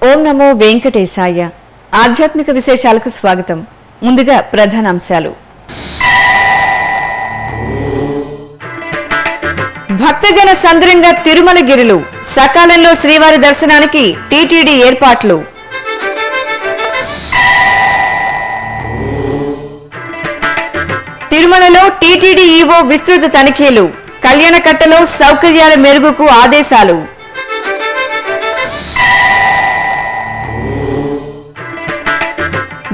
ఓం నమో వెంకటేశాయ. ఆధ్యాత్మిక విశేషాలకు స్వాగతం. ముందుగా ప్రధానాంశాలు. భక్తజన సంద్రంగా తిరుమల గిరులు, సకాలంలో శ్రీవారి దర్శనానికి టీటీడీ ఏర్పాట్లు. తిరుమలలో టీటీడీ ఈవో విస్తృత తనిఖీలు, కళ్యాణకట్టలో సౌకర్యాల మెరుగుకు ఆదేశాలు.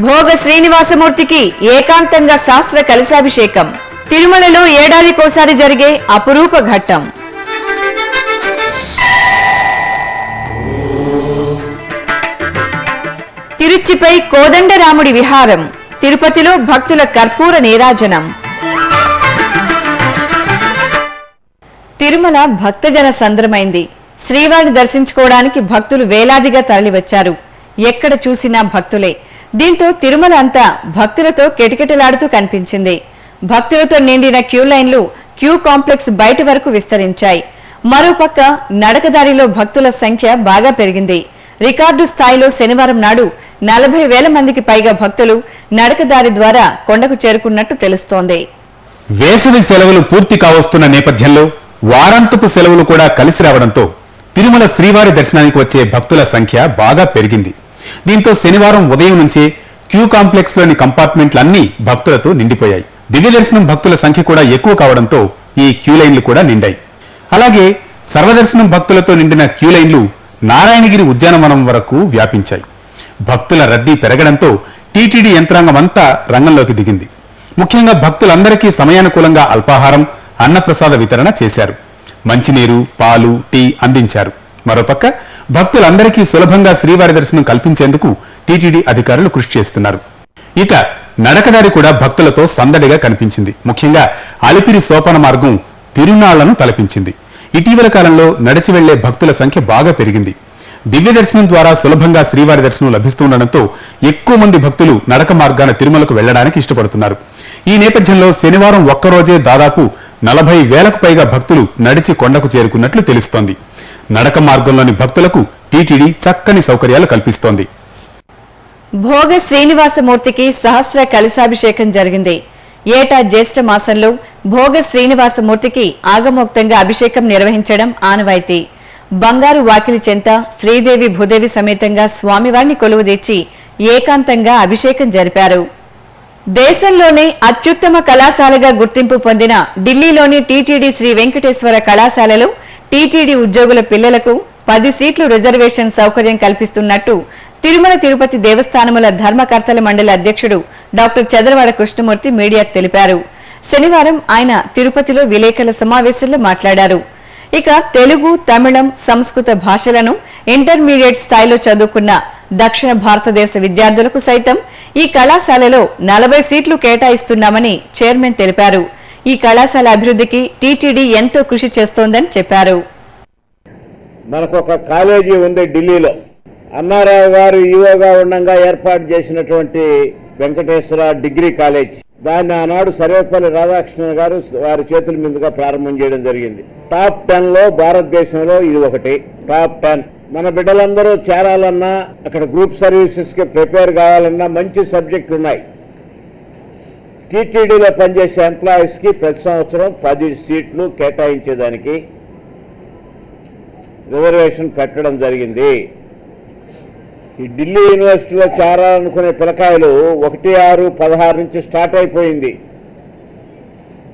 భోగ శ్రీనివాసమూర్తికి ఏకాంతంగా శాస్త్ర కలశాభిషేకం, తిరుమలలో ఏడాదికోసారి జరిగే అపురూప ఘట్టం. తిరుచిపై కోదండరాముడి విహారం, తిరుపతిలో భక్తుల కర్పూర నీరాజనం. తిరుమల భక్తజన సంద్రమైంది. శ్రీవారిని దర్శించుకోవడానికి భక్తులు వేలాదిగా తరలివచ్చారు. ఎక్కడ చూసినా భక్తులే. దీంతో తిరుమల అంతా భక్తులతో కిటకిటలాడుతూ కనిపించింది. భక్తులతో నిండిన క్యూ లైన్లు క్యూ కాంప్లెక్స్ బయట వరకు విస్తరించాయి. మరోపక్క నడకదారిలో భక్తుల సంఖ్య బాగా పెరిగింది. రికార్డు స్థాయిలో శనివారం నాడు 40,000 మందికి పైగా భక్తులు నడకదారి ద్వారా కొండకు చేరుకున్నట్టు తెలుస్తోంది. వేసవి సెలవులు పూర్తి కావస్తున్న నేపథ్యంలో వారాంతపు సెలవులు కూడా కలిసి రావడంతో తిరుమల శ్రీవారి దర్శనానికి వచ్చే భక్తుల సంఖ్య బాగా పెరిగింది. దీంతో శనివారం ఉదయం నుంచే క్యూ కాంప్లెక్స్ లోని కంపార్ట్మెంట్లన్నీ భక్తులతో నిండిపోయాయి. దివ్య దర్శనం భక్తుల సంఖ్య కూడా ఎక్కువ కావడంతో ఈ క్యూ లైన్లు కూడా నిండాయి. అలాగే సర్వదర్శనం భక్తులతో నిండిన క్యూ లైన్లు నారాయణగిరి ఉద్యానవనం వరకు వ్యాపించాయి. భక్తుల రద్దీ పెరగడంతో టీటీడీ యంత్రాంగం అంతా రంగంలోకి దిగింది. ముఖ్యంగా భక్తులందరికీ సమయానుకూలంగా అల్పాహారం, అన్నప్రసాద వితరణ చేశారు. మంచినీరు, పాలు, టీ అందించారు. మరోపక్క భక్తులందరికీ సులభంగా శ్రీవారి దర్శనం కల్పించేందుకు టీటీడీ అధికారులు కృషి చేస్తున్నారు. ఇక నడకదారి కూడా భక్తులతో సందడిగా కనిపించింది. ముఖ్యంగా అలిపిరి సోపాన మార్గం తిరునాళ్లను తలపించింది. ఇటీవల కాలంలో నడిచి వెళ్లే భక్తుల సంఖ్య బాగా పెరిగింది. దివ్య దర్శనం ద్వారా సులభంగా శ్రీవారి దర్శనం లభిస్తుండటంతో ఎక్కువ మంది భక్తులు నడక మార్గాన తిరుమలకు వెళ్లడానికి ఇష్టపడుతున్నారు. ఈ నేపథ్యంలో శనివారం ఒక్కరోజే దాదాపు 40,000కు పైగా భక్తులు నడిచి కొండకు చేరుకున్నట్లు తెలుస్తోంది. నడక మార్గంలోని భక్తులకు టీటీడీ చక్కని సౌకర్యాలు కల్పిస్తోంది. భోగ శ్రీనివాసమూర్తికి సహస్ర కలశాభిషేకం జరిగింది. ఏటా జ్యేష్ఠ మాసంలో భోగ శ్రీనివాసమూర్తికి ఆగమోక్తంగా అభిషేకం నిర్వహించడం ఆనవాయితీ. బంగారు వాకిలి చెంత శ్రీదేవి భూదేవి సమేతంగా స్వామివారిని కొలువుదీర్చి ఏకాంతంగా అభిషేకం జరిపారు. దేశంలోనే అత్యుత్తమ కళాశాలగా గుర్తింపు పొందిన ఢిల్లీలోని టీటీడీ శ్రీ వెంకటేశ్వర కళాశాలలో టీటీడీ ఉద్యోగుల పిల్లలకు 10 సీట్లు రిజర్వేషన్ సౌకర్యం కల్పిస్తున్నట్టు తిరుమల తిరుపతి దేవస్థానముల ధర్మకర్తల మండలి అధ్యక్షుడు డాక్టర్ చదరవాడ కృష్ణమూర్తి మీడియాకు తెలిపారు. శనివారం ఆయన తిరుపతిలో విలేకరుల సమావేశంలో మాట్లాడారు. ఇక తెలుగు, తమిళం, సంస్కృత భాషలను ఇంటర్మీడియట్ స్థాయిలో చదువుకున్న దక్షిణ భారతదేశ విద్యార్థులకు సైతం ఈ కళాశాలలో 40 సీట్లు కేటాయిస్తున్నామని చైర్మన్ తెలిపారు. ఈ కళాశాల అభివృద్ధికి టీటీడీ ఎంతో కృషి చేస్తోందని చెప్పారు. మనకు ఒక కాలేజీ ఉంది ఢిల్లీలో. అన్నారావు గారు ఈవోగా ఉండగా ఏర్పాటు చేసినటువంటి వెంకటేశ్వర డిగ్రీ కాలేజ్, దాన్ని ఆనాడు సర్వేపల్లి రాధాకృష్ణన్ గారు వారి చేతుల మీదుగా ప్రారంభం చేయడం జరిగింది. టాప్ 10లో భారతదేశంలో ఇది ఒకటి, టాప్ 10. మన బిడ్డలందరూ చేరాలన్నా, అక్కడ గ్రూప్ సర్వీసెస్ కి ప్రిపేర్ కావాలన్నా మంచి సబ్జెక్టులు ఉన్నాయి. టీటీడీలో పనిచేసే ఎంప్లాయీస్ కి ప్రతి సంవత్సరం 10 సీట్లు కేటాయించేదానికి రిజర్వేషన్ పెట్టడం జరిగింది. ఈ ఢిల్లీ యూనివర్సిటీలో చేరాలనుకునే పిల్లకాయలు 1/6/16 నుంచి స్టార్ట్ అయిపోయింది.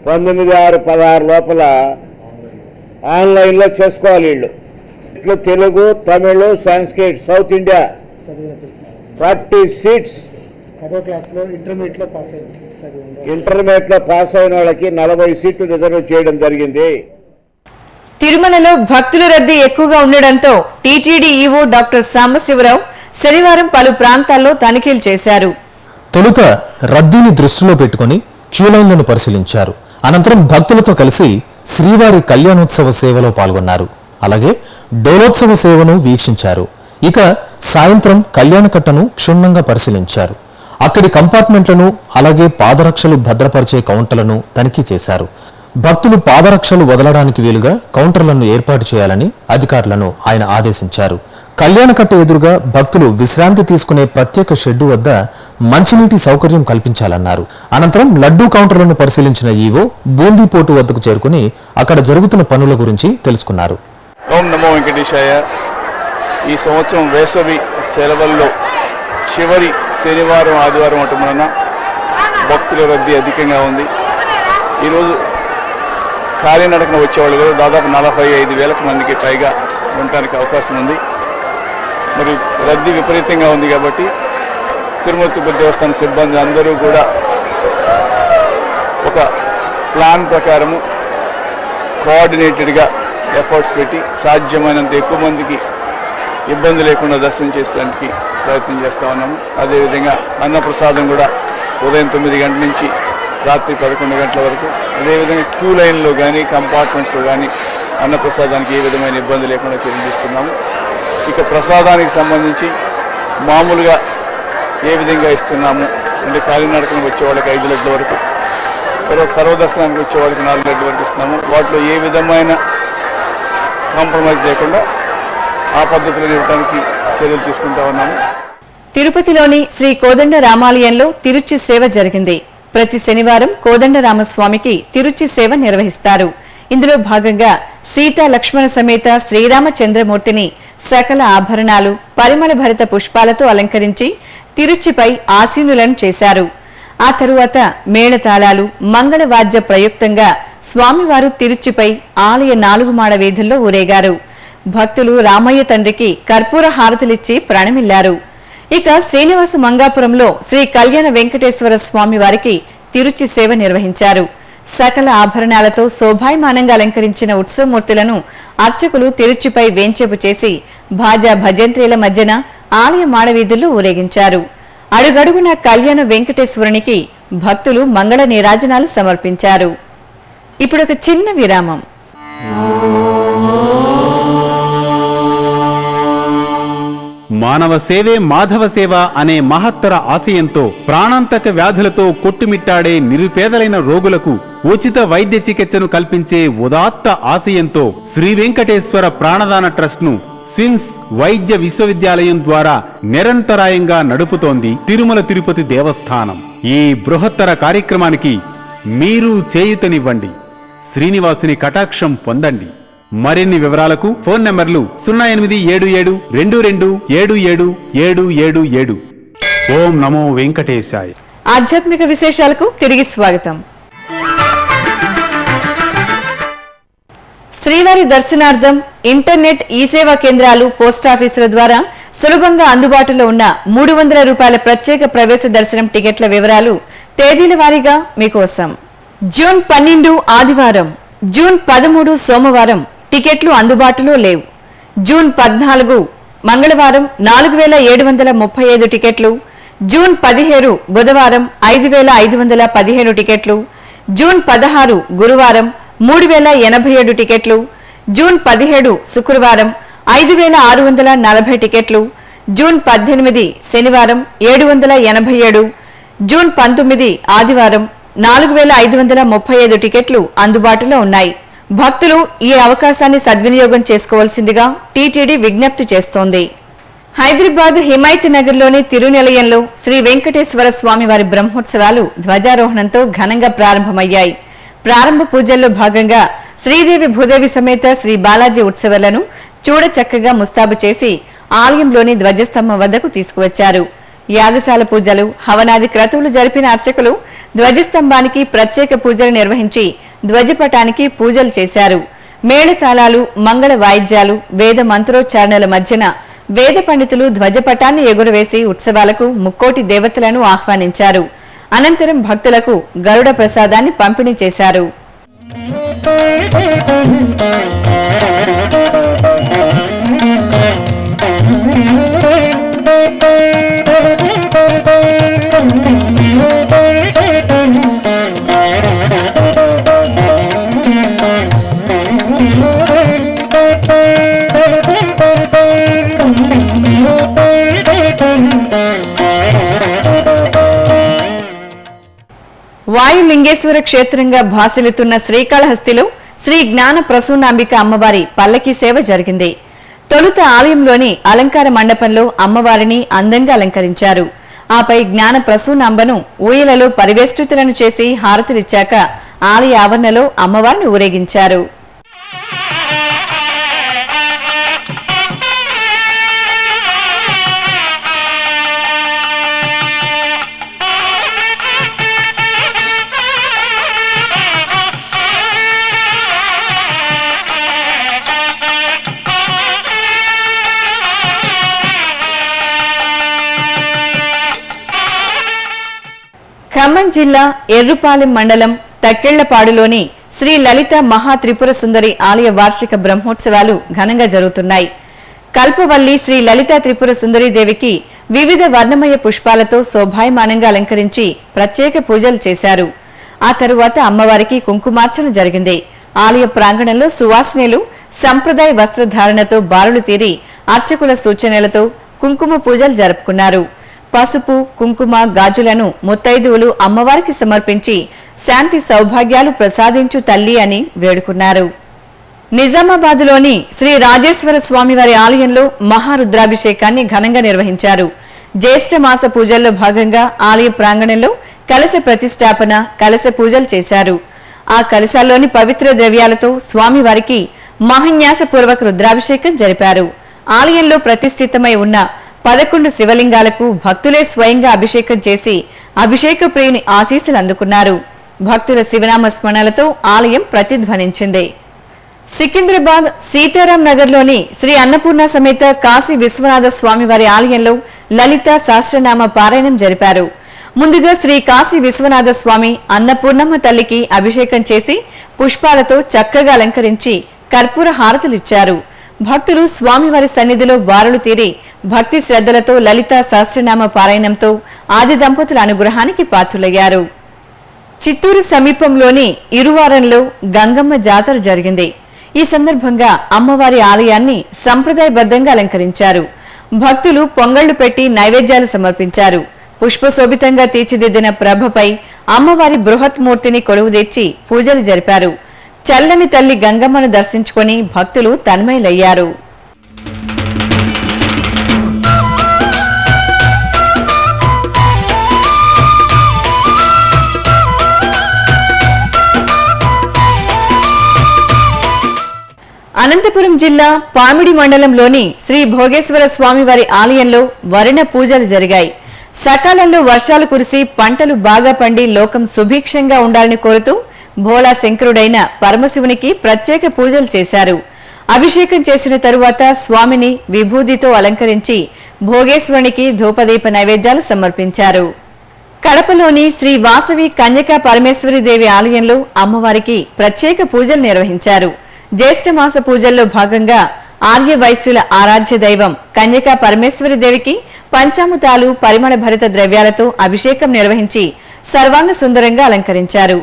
19/6/16 లోపల ఆన్లైన్లో చేసుకోవాలి. వీళ్ళు ఇట్లు తెలుగు, తమిళ, సంస్కృత్, సౌత్ ఇండియా 40 సీట్స్. 10వ క్లాస్లో ఇంటర్మీడియట్లో పాస్ అయిన వాళ్ళకి 40 సీట్లు రిజర్వ్ చేయడం జరిగింది. తిరుమలలో భక్తుల రద్దీ ఎక్కువగా ఉండడంతో టీటీడీ ఈవో డాక్టర్ సాంబశివరావు శనివారం పలు ప్రాంతాల్లో తనిఖీలు చేశారు. తొలుత రద్దీని దృష్టిలో పెట్టుకుని క్యూలైన్లను పరిశీలించారు. అనంతరం భక్తులతో కలిసి శ్రీవారి కళ్యాణోత్సవ సేవలో పాల్గొన్నారు. అలాగే డోలోత్సవ సేవను వీక్షించారు. ఇక సాయంత్రం కళ్యాణకట్టను క్షుణ్ణంగా పరిశీలించారు. అక్కడి కంపార్ట్మెంట్లను, అలాగే పాదరక్షలు భద్రపరిచే కౌంటర్లను తనిఖీ చేశారు. భక్తులు పాదరక్షలు వదలడానికి వీలుగా కౌంటర్లను ఏర్పాటు చేయాలని అధికారులను ఆయన ఆదేశించారు. కళ్యాణకట్ట ఎదురుగా భక్తులు విశ్రాంతి తీసుకునే ప్రత్యేక షెడ్డు వద్ద మంచినీటి సౌకర్యం కల్పించాలన్నారు. అనంతరం లడ్డూ కౌంటర్లను పరిశీలించిన ఈవో బూందీపోటు వద్దకు చేరుకుని అక్కడ జరుగుతున్న పనుల గురించి తెలుసుకున్నారు. ఓం నమో వెంకటేశాయ. ఈ సంవత్సరం వేసవి సెలవుల్లో చివరి శనివారం ఆదివారం అటు వలన భక్తుల రద్దీ అధికంగా ఉంది. ఈరోజు కాలినడకన వచ్చేవాళ్ళు కూడా దాదాపు 45,000 మందికి పైగా ఉండటానికి అవకాశం ఉంది. మరి రద్దీ విపరీతంగా ఉంది కాబట్టి తిరుమల తిరుపతి దేవస్థాన సిబ్బంది అందరూ కూడా ఒక ప్లాన్ ప్రకారము కోఆర్డినేటెడ్గా ఎఫర్ట్స్ పెట్టి సాధ్యమైనంత ఎక్కువ మందికి ఇబ్బంది లేకుండా దర్శనం చేసేదానికి ప్రయత్నం చేస్తూ ఉన్నాము. అదేవిధంగా అన్నప్రసాదం కూడా ఉదయం 9 గంటల నుంచి రాత్రి 11 గంటల వరకు, అదేవిధంగా క్యూ లైన్లో కానీ కంపార్ట్మెంట్స్లో కానీ అన్నప్రసాదానికి ఏ విధమైన ఇబ్బంది లేకుండా చర్యలు తీసుకున్నాము. ఇక ప్రసాదానికి సంబంధించి మామూలుగా ఏ విధంగా ఇస్తున్నాము అంటే కాలినడకన వచ్చే వాళ్ళకి 5 లడ్ల వరకు, తర్వాత సర్వదర్శనానికి వచ్చే వాళ్ళకి 4 లడ్ల వరకు ఇస్తున్నాము. వాటిలో ఏ విధమైన కాంప్రమైజ్ లేకుండా ఆ పద్ధతులను ఇవ్వడానికి చర్యలు తీసుకుంటా ఉన్నాము. తిరుపతిలోని శ్రీ కోదండ రామాలయంలో తిరుచి సేవ జరిగింది. ప్రతి శనివారం కోదండరామస్వామికి తిరుచి సేవ నిర్వహిస్తారు. ఇందులో భాగంగా సీతా లక్ష్మణ సమేత శ్రీరామచంద్రమూర్తిని సకల ఆభరణాలు, పరిమళ భరిత పుష్పాలతో అలంకరించి తిరుచిపై ఆసీనులను చేశారు. ఆ తరువాత మేళతాళాలు, మంగళవాద్య ప్రయుక్తంగా స్వామివారు తిరుచిపై ఆలయ 4 మాడ వీధుల్లో ఊరేగారు. భక్తులు రామయ్య తండ్రికి కర్పూర హారతులిచ్చి ప్రణమిల్లారు. ఇక శ్రీనివాస మంగాపురంలో శ్రీ కళ్యాణ వెంకటేశ్వర స్వామి వారికి తిరుచి సేవ నిర్వహించారు. సకల ఆభరణాలతో శోభాయమానంగా అలంకరించిన ఉత్సవమూర్తులను అర్చకులు తిరుచిపై వేంచేపు చేసి భాజా భజంత్రీల మధ్యన ఆలయ మాడవీధుల్లో ఊరేగించారు. అడుగడుగున కళ్యాణ వెంకటేశ్వరునికి భక్తులు మంగళ నీరాజనాలు సమర్పించారు. ఇప్పుడొక చిన్న విరామం. మానవ సేవే మాధవ సేవ అనే మహత్తర ఆశయంతో ప్రాణాంతక వ్యాధులతో కొట్టుమిట్టాడే నిరుపేదలైన రోగులకు ఉచిత వైద్య చికిత్సను కల్పించే ఉదాత్త ఆశయంతో శ్రీ వెంకటేశ్వర ప్రాణదాన ట్రస్ట్ ను స్విమ్స్ వైద్య విశ్వవిద్యాలయం ద్వారా నిరంతరాయంగా నడుపుతోంది తిరుమల తిరుపతి దేవస్థానం. ఈ బృహత్తర కార్యక్రమానికి మీరు చేయూతనివ్వండి, శ్రీనివాసుని కటాక్షం పొందండి. మరిన్ని వివరాలకు ఫోన్ నంబర్లు 087722777777. ఓం నమో వెంకటేశాయ. ఆధ్యాత్మిక విశేషాలకు తిరిగి స్వాగతం. శ్రీవారి దర్శనార్థం ఇంటర్నెట్ ఈ-సేవా కేంద్రాలు, పోస్టాఫీసుల ద్వారా సులభంగా అందుబాటులో ఉన్న 300 రూపాయల ప్రత్యేక ప్రవేశ దర్శనం టికెట్ల వివరాలు తేదీల వారీగా మీకోసం. జూన్ 12 ఆదివారం, జూన్ 13 సోమవారం టికెట్లు అందుబాటులో లేవు. జూన్ 14 మంగళవారం 4735 టికెట్లు, జూన్ 17 బుధవారం 5517 టికెట్లు, జూన్ 16 గురువారం 3087 టికెట్లు, జూన్ 17 శుక్రవారం 5640 టికెట్లు, జూన్ 18 శనివారం 787, జూన్ 19 ఆదివారం 4535 టికెట్లు అందుబాటులో ఉన్నాయి. భక్తులు ఈ అవకాశాన్ని సద్వినియోగం చేసుకోవాల్సిందిగా టీటీడీ విజ్ఞప్తి చేస్తోంది. హైదరాబాద్ హిమాయత్ నగర్లోని తిరునిలయంలో శ్రీ వెంకటేశ్వర స్వామివారి బ్రహ్మోత్సవాలు ధ్వజారోహణంతో ఘనంగా ప్రారంభమయ్యాయి. ప్రారంభ పూజల్లో భాగంగా శ్రీదేవి భూదేవి సమేత శ్రీ బాలాజీ ఉత్సవాలను చూడచక్కగా ముస్తాబు చేసి ఆలయంలోని ధ్వజస్తంభం వద్దకు తీసుకువచ్చారు. యాగశాల పూజలు, హవనాది క్రతువులు జరిపిన అర్చకులు ధ్వజస్తంభానికి ప్రత్యేక పూజలు నిర్వహించి ధ్వజపటానికి పూజలు చేశారు. మేళతాళాలు, మంగళ వాయిద్యాలు, వేద మంత్రోచ్చారణల మధ్యన వేద పండితులు ధ్వజపటాన్ని ఎగురవేసి ఉత్సవాలకు ముక్కోటి దేవతలను ఆహ్వానించారు. అనంతరం భక్తులకు గరుడ ప్రసాదాన్ని పంపిణీ చేశారు. వాయులింగేశ్వర క్షేత్రంగా భాసిల్లుతున్న శ్రీకాళహస్తిలో శ్రీ జ్ఞాన ప్రసూనాంబిక అమ్మవారి పల్లకీ సేవ జరిగింది. తొలుత ఆలయంలోని అలంకార మండపంలో అమ్మవారిని అందంగా అలంకరించారు. ఆపై జ్ఞాన ప్రసూనాంబను ఊయలలో పరివేష్టితులను చేసి హారతులిచ్చాక ఆలయ ఆవరణలో అమ్మవారిని ఊరేగించారు. ఖమ్మం జిల్లా ఎర్రుపాలెం మండలం తక్కెళ్లపాడులోని శ్రీ లలిత మహా త్రిపుర సుందరి ఆలయ వార్షిక బ్రహ్మోత్సవాలు ఘనంగా జరుగుతున్నాయి. కల్పవల్లి శ్రీ లలిత త్రిపుర సుందరి దేవికి వివిధ వర్ణమయ పుష్పాలతో శోభాయమానంగా అలంకరించి ప్రత్యేక పూజలు చేశారు. ఆ తరువాత అమ్మవారికి కుంకుమార్చన జరిగింది. ఆలయ ప్రాంగణంలో సువాసినులు సంప్రదాయ వస్త్రధారణతో బారులు తీరి అర్చకుల సూచనలతో కుంకుమ పూజలు జరుపుకున్నారు. పసుపు, కుంకుమ, గాజులను ముత్తైదువులు అమ్మవారికి సమర్పించి శాంతి సౌభాగ్యాలు ప్రసాదించు తల్లి అని వేడుకున్నారు. నిజామాబాద్లోని శ్రీ రాజేశ్వర స్వామివారి ఆలయంలో మహారుద్రాభిషేకాన్ని ఘనంగా నిర్వహించారు. జ్యేష్ఠ మాస పూజల్లో భాగంగా ఆలయ ప్రాంగణంలో కలశ ప్రతిష్టాపన, కలశ పూజలు చేశారు. ఆ కలశాల్లోని పవిత్ర ద్రవ్యాలతో స్వామివారికి మహాన్యాసపూర్వక రుద్రాభిషేకం జరిపారు. ఆలయంలో ప్రతిష్ఠితమై ఉన్న 11 శివలింగాలకు భక్తులే స్వయంగా అభిషేకం చేసి అభిషేక ప్రియుని ఆశీస్సులు అందుకున్నారు. భక్తుల శివనామ స్మరణలతో ఆలయం ప్రతిధ్వనించింది. సికింద్రాబాద్ సీతారాం నగర్లోని శ్రీ అన్నపూర్ణ సమేత కాశీ విశ్వనాథ స్వామివారి ఆలయంలో లలిత సహస్రనామ పారాయణం జరిపారు. ముందుగా శ్రీ కాశీ విశ్వనాథ స్వామి అన్నపూర్ణమ్మ తల్లికి అభిషేకం చేసి పుష్పాలతో చక్కగా అలంకరించి కర్పూర హారతులిచ్చారు. భక్తులు స్వామివారి సన్నిధిలో బారులు తీరి భక్తి శ్రద్ధలతో లలిత సహస్రనామ పారాయణంతో ఆది దంపతుల అనుగ్రహానికి పాత్రులయ్యారు. చిత్తూరు సమీపంలోని ఇరువారంలో గంగమ్మ జాతర జరిగింది. ఈ సందర్భంగా అమ్మవారి ఆలయాన్ని సంప్రదాయబద్ధంగా అలంకరించారు. భక్తులు పొంగళ్లు పెట్టి నైవేద్యాలు సమర్పించారు. పుష్పశోభితంగా తీర్చిదిద్దిన ప్రభపై అమ్మవారి బృహత్మూర్తిని కొలువుదీర్చి పూజలు జరిపారు. చల్లని తల్లి గంగమ్మను దర్శించుకొని భక్తులు తన్మయులయ్యారు. అనంతపురం జిల్లా పామిడి మండలంలోని శ్రీ భోగేశ్వర స్వామివారి ఆలయంలో వరుణ పూజలు జరిగాయి. సకాలంలో వర్షాలు కురిసి పంటలు బాగా పండి లోకం సుభిక్షంగా ఉండాలని కోరుతూ భోళా శంకరుడైన పరమశివునికి ప్రత్యేక పూజలు చేశారు. అభిషేకం చేసిన తరువాత స్వామిని విభూదితో అలంకరించి భోగేశ్వరునికి ధూపదీప నైవేద్యాలు సమర్పించారు. కడపలోని శ్రీ వాసవి కన్యకా పరమేశ్వరి దేవి ఆలయంలో అమ్మవారికి ప్రత్యేక పూజలు నిర్వహించారు. జ్యేష్ఠ మాస పూజల్లో భాగంగా ఆర్య వైశ్యుల ఆరాధ్య దైవం కన్యకా పరమేశ్వరి దేవికి పంచామృతాలు, పరిమళ భరిత ద్రవ్యాలతో అభిషేకం నిర్వహించి సర్వాంగ సుందరంగా అలంకరించారు.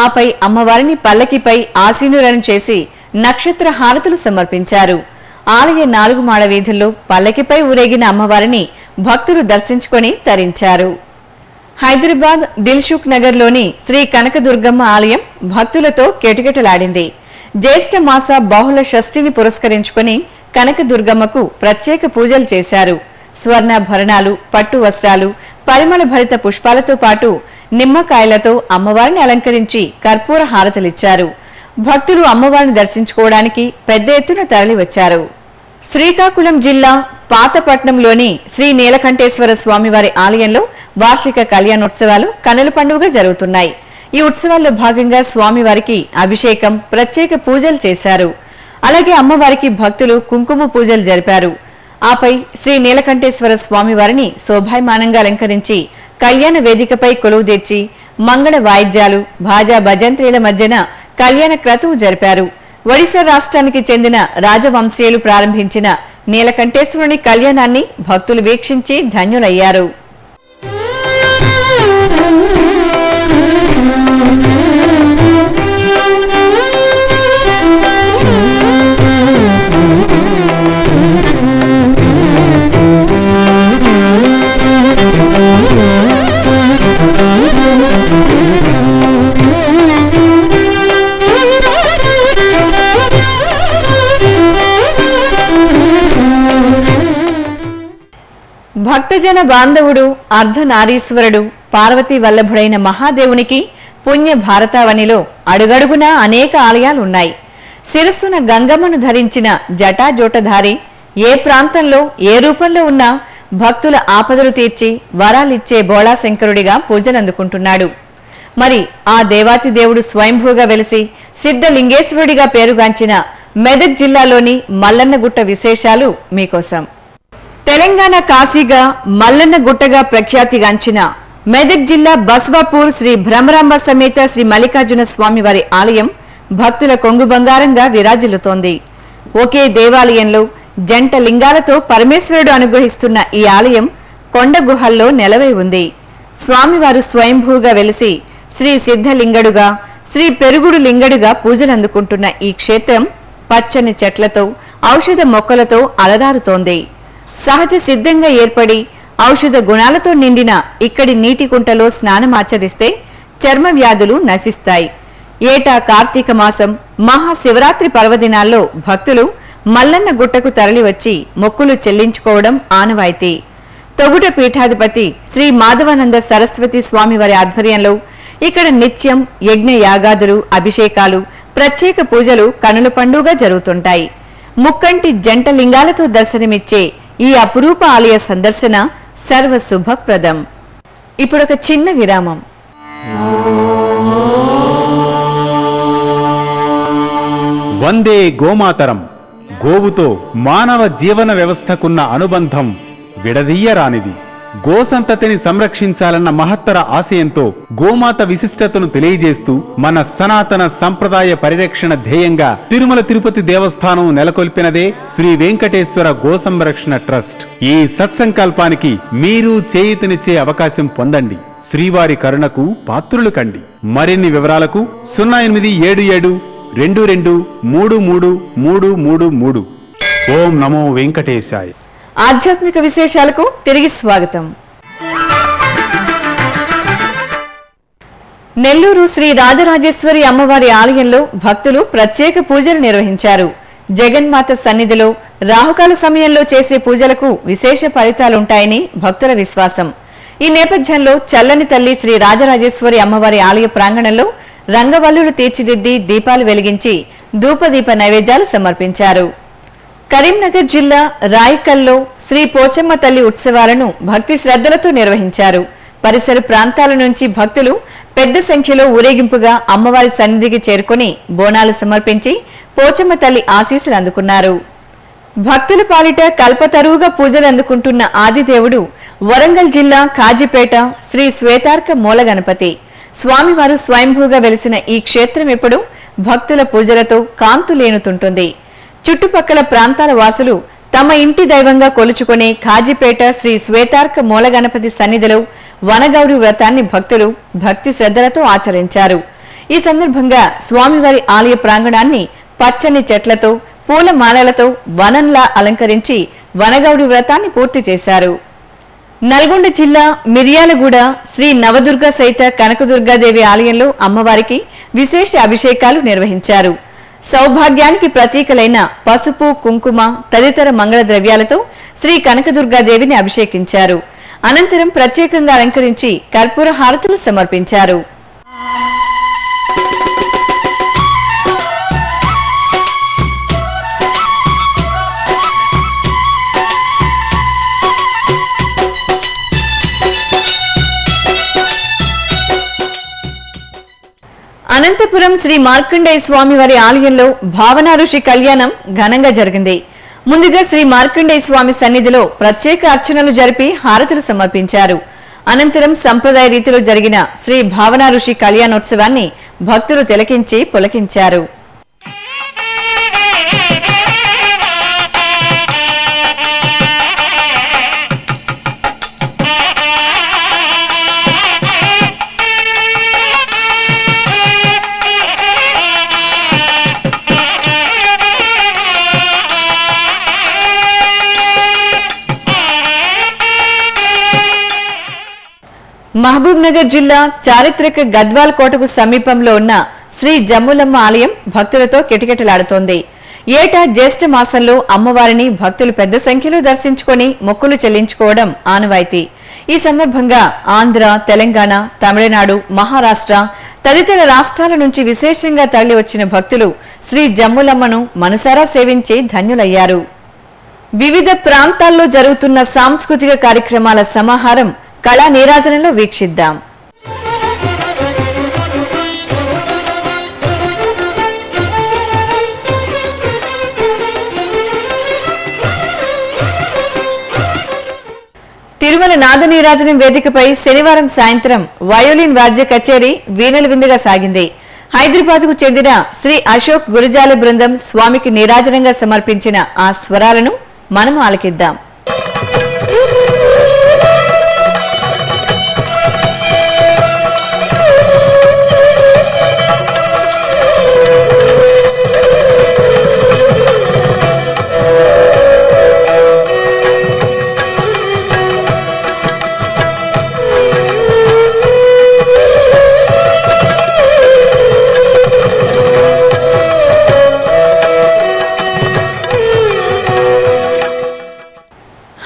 ఆపై అమ్మవారిని పల్లకిపై ఆసీనులను చేసి నక్షత్ర హారతులు సమర్పించారు. ఆలయ 4 మాడ వీధుల్లో పల్లకిపై ఊరేగిన అమ్మవారిని భక్తులు దర్శించుకొని తరించారు. హైదరాబాద్ దిల్సుఖ్ నగర్లోని శ్రీ కనకదుర్గమ్మ ఆలయం భక్తులతో కిటకిటలాడింది. జ్యేష్ఠ మాస బహుళ షష్ఠిని పురస్కరించుకుని కనకదుర్గమ్మకు ప్రత్యేక పూజలు చేశారు. స్వర్ణాభరణాలు, పట్టు వస్త్రాలు, పరిమళ భరిత పుష్పాలతో పాటు నిమ్మకాయలతో అమ్మవారిని అలంకరించి కర్పూర హారతలిచ్చారు. భక్తులు అమ్మవారిని దర్శించుకోవడానికి పెద్ద ఎత్తున తరలివచ్చారు. శ్రీకాకుళం జిల్లా పాతపట్నంలోని శ్రీ నీలకంఠేశ్వర స్వామివారి ఆలయంలో వార్షిక కళ్యాణోత్సవాలు కనుల పండుగగా జరుగుతున్నాయి. ఈ ఉత్సవాల్లో భాగంగా స్వామివారికి అభిషేకం, ప్రత్యేక పూజలు చేశారు. అలాగే అమ్మవారికి భక్తులు కుంకుమ పూజలు జరిపారు. ఆపై శ్రీ నీలకంఠేశ్వర స్వామివారిని శోభాయమానంగా అలంకరించి కళ్యాణ వేదికపై కొలువుదీర్చి మంగళ వాయిద్యాలు, భాజా భజంత్రీల మధ్యన కళ్యాణ క్రతువు జరిపారు. ఒడిశా రాష్ట్రానికి చెందిన రాజవంశీయులు ప్రారంభించిన నీలకంఠేశ్వరుని కళ్యాణాన్ని భక్తులు వీక్షించి ధన్యులయ్యారు. భక్తజన బాంధవుడు అర్ధనారీశ్వరుడు పార్వతీ వల్లభుడైన మహాదేవునికి పుణ్య భారతావనిలో అడుగడుగునా అనేక ఆలయాలున్నాయి. శిరస్సున గంగమ్మను ధరించిన జటాజోటధారి ఏ ప్రాంతంలో ఏ రూపంలో ఉన్నా భక్తుల ఆపదలు తీర్చి వరాలిచ్చే బోళాశంకరుడిగా పూజలందుకుంటున్నాడు. మరి ఆ దేవాతి దేవుడు స్వయంభూగా వెలిసి సిద్ధలింగేశ్వరుడిగా పేరుగాంచిన మెదక్ జిల్లాలోని మల్లన్నగుట్ట విశేషాలు మీకోసం. తెలంగాణ కాశీగా మల్లన్నగుట్టగా ప్రఖ్యాతిగాంచిన మెదక్ జిల్లా బస్వాపూర్ శ్రీ భ్రమరాంబ సమేత శ్రీ మల్లికార్జున స్వామి వారి ఆలయం భక్తుల కొంగు బంగారంగా విరాజిల్లుతోంది. ఒకే దేవాలయంలో జంట లింగాలతో పరమేశ్వరుడు అనుగ్రహిస్తున్న ఈ ఆలయం కొండ గుహల్లో నెలవై ఉంది. స్వామివారు స్వయంభూగా వెలిసి శ్రీ సిద్ధలింగడుగా శ్రీ పెరుగుడు లింగడుగా పూజలందుకుంటున్న ఈ క్షేత్రం పచ్చని చెట్లతో ఔషధ మొక్కలతో అలరారుతోంది. సహజ సిద్ధంగా ఏర్పడి ఔషధ గుణాలతో నిండిన ఇక్కడి నీటి కుంటలో స్నానమాచరిస్తే చర్మ వ్యాధులు నశిస్తాయి. ఏటా కార్తీక మాసం మహాశివరాత్రి పర్వదినాల్లో భక్తులు మల్లన్న గుట్టకు తరలివచ్చి మొక్కులు చెల్లించుకోవడం ఆనవాయితీ. తొగుట పీఠాధిపతి శ్రీ మాధవానంద సరస్వతి స్వామివారి ఆధ్వర్యంలో ఇక్కడ నిత్యం యజ్ఞ యాగాదులు, అభిషేకాలు, ప్రత్యేక పూజలు కనుల పండుగ జరుగుతుంటాయి. ముక్కంటి జంట లింగాలతో దర్శనమిచ్చే ఈ అపురూప ఆలయ సందర్శన సర్వశుభప్రదం. ఇప్పుడొక చిన్న విరామం. వందే గోమాతరం. గోవుతో మానవ జీవన వ్యవస్థకున్న అనుబంధం విడదీయరానిది. గోసంతతిని సంరక్షించాలన్న మహత్తర ఆశయంతో గోమాత విశిష్టతను తెలియజేస్తూ మన సనాతన సంప్రదాయ పరిరక్షణ ధ్యేయంగా తిరుమల తిరుపతి దేవస్థానం నెలకొల్పినదే శ్రీ వెంకటేశ్వర గో సంరక్షణ ట్రస్ట్. ఈ సత్సంకల్పానికి మీరు చేయూతనిచ్చే అవకాశం పొందండి. శ్రీవారి కరుణకు పాత్రులు కండి. మరిన్ని వివరాలకు 087722333333. ఓం నమో వెంకటేశాయ. ఆధ్యాత్మిక విశేషాలకు తిరిగి స్వాగతం. నెల్లూరు శ్రీ రాజరాజేశ్వరి అమ్మవారి ఆలయంలో భక్తులు ప్రత్యేక పూజలు నిర్వహించారు. జగన్మాత సన్నిధిలో రాహుకాల సమయంలో చేసే పూజలకు విశేష ఫలితాలుంటాయని భక్తుల విశ్వాసం. ఈ నేపథ్యంలో చల్లని తల్లి శ్రీ రాజరాజేశ్వరి అమ్మవారి ఆలయ ప్రాంగణంలో రంగవల్లులు తీర్చిదిద్ది దీపాలు వెలిగించి ధూపదీప నైవేద్యాలు సమర్పించారు. కరీంనగర్ జిల్లా రాయికల్లో శ్రీ పోచమ్మ తల్లి ఉత్సవాలను భక్తి శ్రద్ధలతో నిర్వహించారు. పరిసర ప్రాంతాల నుంచి భక్తులు పెద్ద సంఖ్యలో ఊరేగింపుగా అమ్మవారి సన్నిధికి చేరుకుని బోనాలు సమర్పించి పోచమ్మ తల్లి ఆశీస్సులు అందుకున్నారు. భక్తుల పాలిట కల్పతరువుగా పూజలు అందుకుంటున్న ఆదిదేవుడు వరంగల్ జిల్లా కాజీపేట శ్రీ శ్వేతార్క మూల గణపతి స్వామివారు స్వయంభూగా వెలిసిన ఈ క్షేత్రం ఎప్పుడు భక్తుల పూజలతో కాంతులేనుతుంటుంది. చుట్టుపక్కల ప్రాంతాల వాసులు తమ ఇంటి దైవంగా కొలుచుకునే కాజీపేట శ్రీ శ్వేతార్క మూల గణపతి సన్నిధిలో వనగౌరి వ్రతాన్ని భక్తులు భక్తి శ్రద్ధలతో ఆచరించారు. ఈ సందర్భంగా స్వామివారి ఆలయ ప్రాంగణాన్ని పచ్చని చెట్లతో పూల మాలలతో వనంలా అలంకరించి వనగౌరి వ్రతాన్ని పూర్తి చేశారు. నల్గొండ జిల్లా మిర్యాలగూడ శ్రీ నవదుర్గ సహిత కనకదుర్గాదేవి ఆలయంలో అమ్మవారికి విశేష అభిషేకాలు నిర్వహించారు. సౌభాగ్యానికి ప్రతీకలైన పసుపు, కుంకుమ తదితర మంగళ ద్రవ్యాలతో శ్రీ కనకదుర్గాదేవిని అభిషేకించారు. అనంతరం ప్రత్యేకంగా అలంకరించి కర్పూర హారతులు సమర్పించారు. అనంతపురం శ్రీ మార్కండేయ స్వామివారి ఆలయంలో భావనా ఋషి కళ్యాణం ఘనంగా జరిగింది. ముందుగా శ్రీ మార్కండేయ స్వామి సన్నిధిలో ప్రత్యేక అర్చనలు జరిపి హారతులు సమర్పించారు. అనంతరం సంప్రదాయ రీతిలో జరిగిన శ్రీ భావనా ఋషి కళ్యాణోత్సవాన్ని భక్తులు తిలకించి పులకించారు. మహబూబ్ నగర్ జిల్లా చారిత్రక గద్వాల్ కోటకు సమీపంలో ఉన్న శ్రీ జమ్ములమ్మ ఆలయం భక్తులతో కిటకిటలాడుతోంది. ఏటా జ్యేష్ఠ మాసంలో అమ్మవారిని భక్తులు పెద్ద సంఖ్యలో దర్శించుకొని మొక్కులు చెల్లించుకోవడం ఆనవాయితీ. ఈ సందర్భంగా ఆంధ్ర, తెలంగాణ, తమిళనాడు, మహారాష్ట్ర తదితర రాష్ట్రాల నుంచి విశేషంగా తరలి వచ్చిన భక్తులు శ్రీ జమ్ములమ్మను మనసారా సేవించి ధన్యులయ్యారు. వివిధ ప్రాంతాల్లో జరుగుతున్న సాంస్కృతిక కార్యక్రమాల సమాహారం కళా నీరాజనంలో వీక్షిద్దాం. తిరుమల నాదనీరాజనం వేదికపై శనివారం సాయంత్రం వయోలిన్ వాద్య కచేరీ వీణుల విందుగా సాగింది. హైదరాబాద్ కు చెందిన శ్రీ అశోక్ గురజాల బృందం స్వామికి నీరాజనంగా సమర్పించిన ఆ స్వరాలను మనం ఆలకిద్దాం.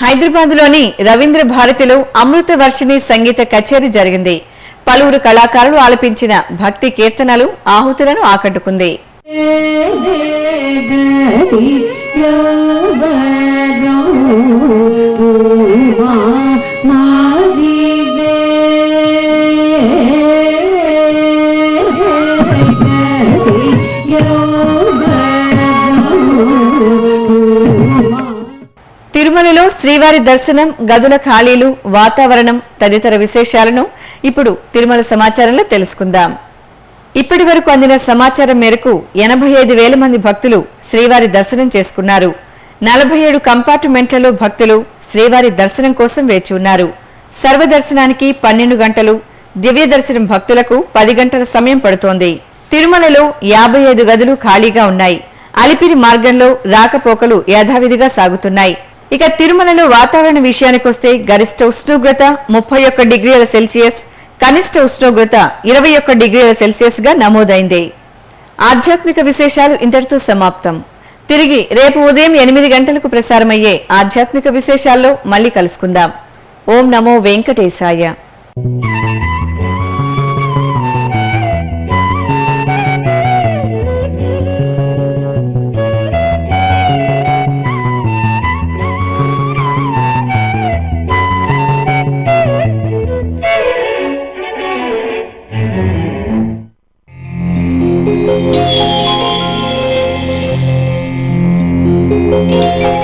హైదరాబాద్లోని రవీంద్ర భారతిలో అమృత వర్షిణి సంగీత కచేరీ జరిగింది. పలువురు కళాకారులు ఆలపించిన భక్తి కీర్తనలు ఆహుతులను ఆకట్టుకుంది. తిరుమలలో శ్రీవారి దర్శనం, గదుల ఖాళీలు, వాతావరణం తదితర విశేషాలను ఇప్పుడు తిరుమల సమాచారంలో తెలుసుకుందాం. ఇప్పటి వరకు అందిన సమాచారం మేరకు 85,000 మంది భక్తులు శ్రీవారి దర్శనం చేసుకున్నారు. 47 కంపార్ట్మెంట్లలో భక్తులు శ్రీవారి దర్శనం కోసం వేచి ఉన్నారు. సర్వదర్శనానికి 12 గంటలు, దివ్య దర్శనం భక్తులకు 10 గంటల సమయం పడుతోంది. తిరుమలలో 55 గదులు ఖాళీగా ఉన్నాయి. అలిపిరి మార్గంలో రాకపోకలు యథావిధిగా సాగుతున్నాయి. ఇక తిరుమలలో వాతావరణ విషయానికొస్తే గరిష్ట ఉష్ణోగ్రత 31 డిగ్రీల సెల్సియస్, కనిష్ట ఉష్ణోగ్రత 21 డిగ్రీల సెల్సియస్ గా నమోదైంది. ఆధ్యాత్మిక విశేషాలు ఇంతటితో సమాప్తం. తిరిగి రేపు ఉదయం 8 గంటలకు ప్రసారమయ్యే ఆధ్యాత్మిక విశేషాల్లో మళ్ళీ కలుసుకుందాం. ఓం నమో వెంకటేశాయ. Thank you.